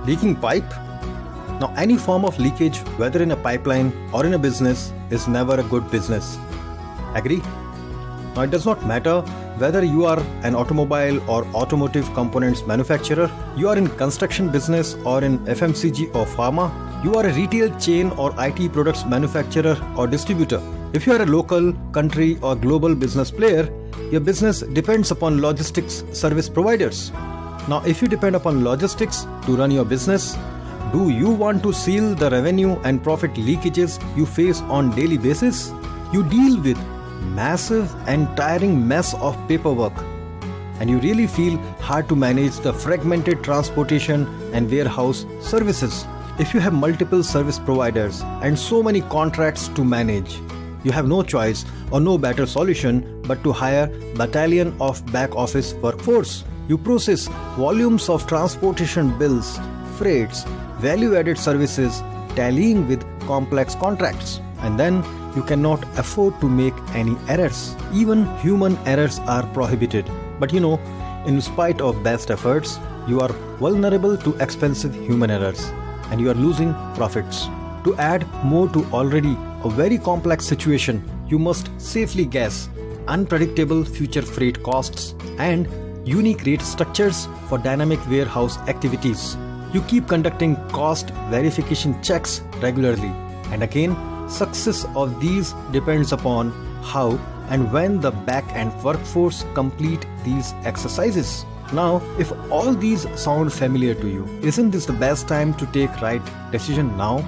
Leaking pipe? Now, any form of leakage, whether in a pipeline or in a business, is never a good business. Agree? Now, it does not matter whether you are an automobile or automotive components manufacturer, you are in construction business or in FMCG or pharma, you are a retail chain or IT products manufacturer or distributor. If you are a local, country or global business player, your business depends upon logistics service providers. Now, if you depend upon logistics to run your business, do you want to seal the revenue and profit leakages you face on daily basis? You deal with massive and tiring mess of paperwork, and you really feel hard to manage the fragmented transportation and warehouse services. If you have multiple service providers and so many contracts to manage, you have no choice or no better solution but to hire battalion of back office workforce. You process volumes of transportation bills, freights, value-added services, tallying with complex contracts, and then you cannot afford to make any errors. Even human errors are prohibited. But in spite of best efforts, you are vulnerable to expensive human errors and you are losing profits. To add more to already a very complex situation, you must safely guess unpredictable future freight costs and unique rate structures for dynamic warehouse activities. You keep conducting cost verification checks regularly, and again, success of these depends upon how and when the back-end workforce complete these exercises. Now, if all these sound familiar to you, isn't this the best time to take right decision now?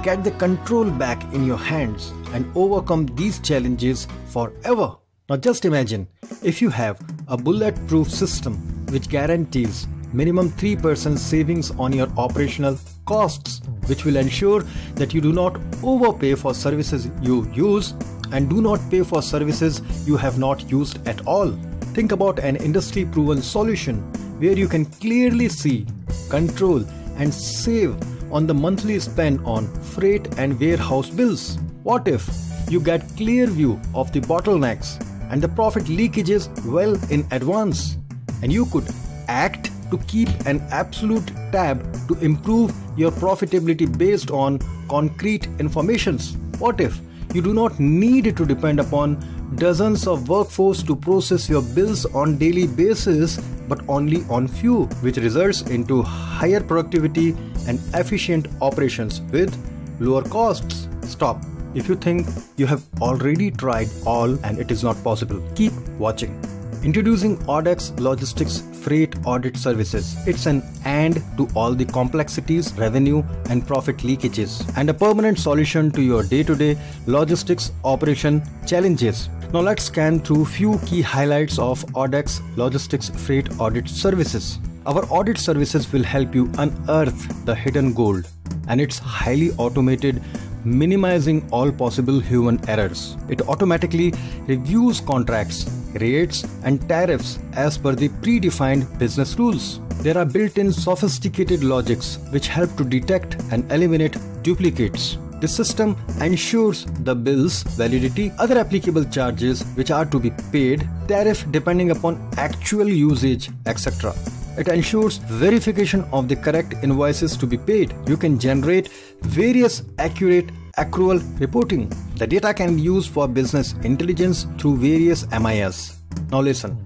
Get the control back in your hands and overcome these challenges forever. Now just imagine if you have a bulletproof system which guarantees minimum 3% savings on your operational costs, which will ensure that you do not overpay for services you use and do not pay for services you have not used at all. Think about an industry-proven solution where you can clearly see, control and save on the monthly spend on freight and warehouse bills. What if you get clear view of the bottlenecks and the profit leakages well in advance, and you could act to keep an absolute tab to improve your profitability based on concrete informations? What if you do not need to depend upon dozens of workforce to process your bills on daily basis, but only on few, which results into higher productivity and efficient operations with lower costs? Stop. If you think you have already tried all and it is not possible, keep watching. Introducing Audex Logistics Freight Audit Services. It's an end to all the complexities, revenue and profit leakages, and a permanent solution to your day-to-day logistics operation challenges. Now let's scan through few key highlights of Audex Logistics Freight Audit Services. Our audit services will help you unearth the hidden gold, and it's highly automated, minimizing all possible human errors. It automatically reviews contracts, rates and tariffs as per the predefined business rules. There are built-in sophisticated logics which help to detect and eliminate duplicates. The system ensures the bill's validity, other applicable charges which are to be paid, tariff depending upon actual usage, etc. It ensures verification of the correct invoices to be paid. You can generate various accurate accrual reporting. The data can be used for business intelligence through various MIS. Now listen,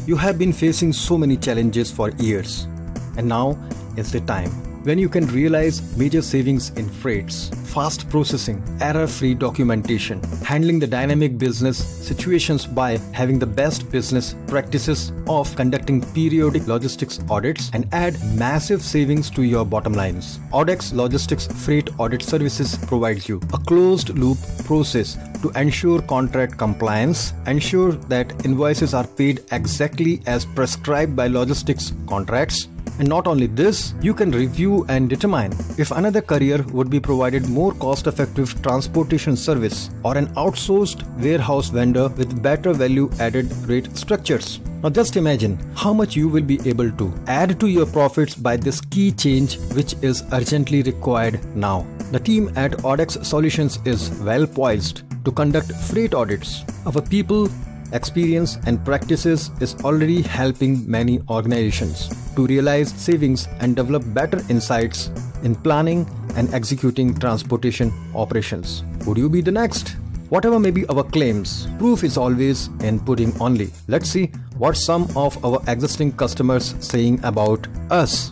you have been facing so many challenges for years, and now is the time when you can realize major savings in freights, fast processing, error-free documentation, handling the dynamic business situations by having the best business practices of conducting periodic logistics audits, and add massive savings to your bottom lines. Audex Logistics Freight Audit Services provides you a closed-loop process to ensure contract compliance, ensure that invoices are paid exactly as prescribed by logistics contracts. And not only this, you can review and determine if another carrier would be provided more cost-effective transportation service or an outsourced warehouse vendor with better value-added rate structures. Now just imagine how much you will be able to add to your profits by this key change, which is urgently required now. The team at Audex Solutions is well poised to conduct freight audits. Our people experience and practices is already helping many organizations to realize savings and develop better insights in planning and executing transportation operations. Would you be the next? Whatever may be our claims, proof is always in pudding only. Let's see what some of our existing customers saying about us.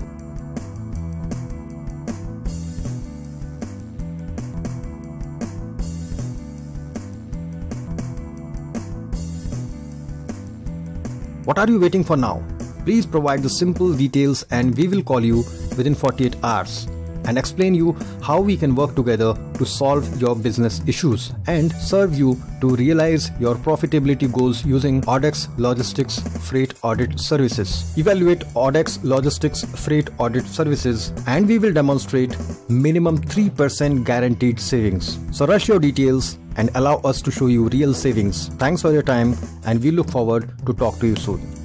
What are you waiting for now? Please provide the simple details and we will call you within 48 hours and explain you how we can work together to solve your business issues and serve you to realize your profitability goals using Audex Logistics Freight Audit Services. Evaluate Audex Logistics Freight Audit Services and we will demonstrate minimum 3% guaranteed savings. So rush your details and allow us to show you real savings. Thanks for your time and we look forward to talk to you soon.